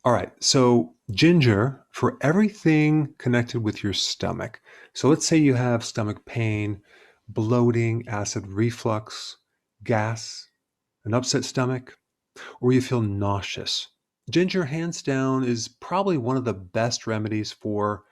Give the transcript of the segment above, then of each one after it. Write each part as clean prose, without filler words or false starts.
All right, so ginger for everything connected with your stomach. So let's say you have stomach pain, bloating, acid reflux, gas, an upset stomach, or you feel nauseous. Ginger, hands down, is probably one of the best remedies for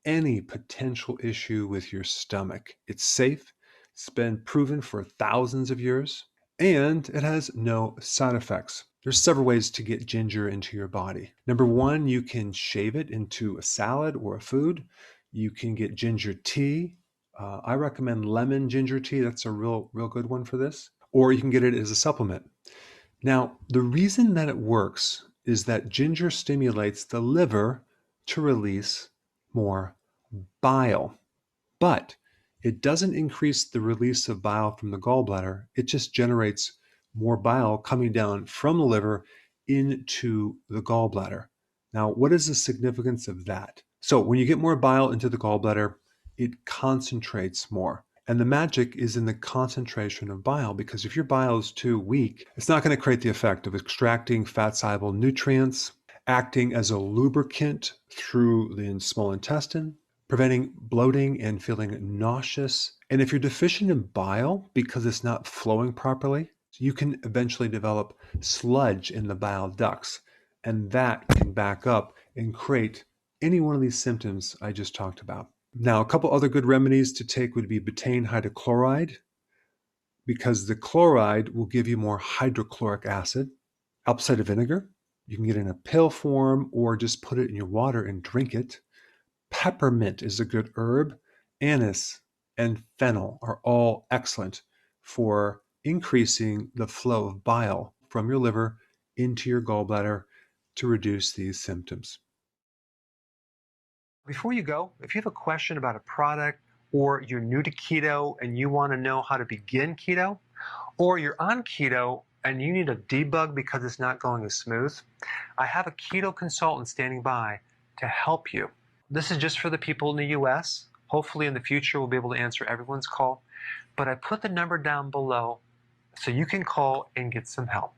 any potential issue with your stomach. It's safe, it's been proven for thousands of years, and it has no side effects. There's several ways to get ginger into your body. Number one, you can shave it into a salad or a food. You can get ginger tea. I recommend lemon ginger tea. That's a real good one for this. Or you can get it as a supplement. Now, the reason that it works is that ginger stimulates the liver to release more bile, but it doesn't increase the release of bile from the gallbladder. It just generates more bile coming down from the liver into the gallbladder. Now, what is the significance of that? So, when you get more bile into the gallbladder, it concentrates more. And the magic is in the concentration of bile, because if your bile is too weak, it's not going to create the effect of extracting fat soluble nutrients, acting as a lubricant through the small intestine, preventing bloating and feeling nauseous. And if you're deficient in bile because it's not flowing properly, you can eventually develop sludge in the bile ducts. And that can back up and create any one of these symptoms I just talked about. Now, a couple other good remedies to take would be betaine hydrochloride, because the chloride will give you more hydrochloric acid. Apple cider vinegar, you can get in a pill form or just put it in your water and drink it. Peppermint is a good herb. Anise and fennel are all excellent for increasing the flow of bile from your liver into your gallbladder to reduce these symptoms. Before you go, if you have a question about a product, or you're new to keto and you want to know how to begin keto, or you're on keto and you need a debug because it's not going as smooth, I have a keto consultant standing by to help you. This is just for the people in the US. Hopefully in the future we'll be able to answer everyone's call, but I put the number down below so you can call and get some help.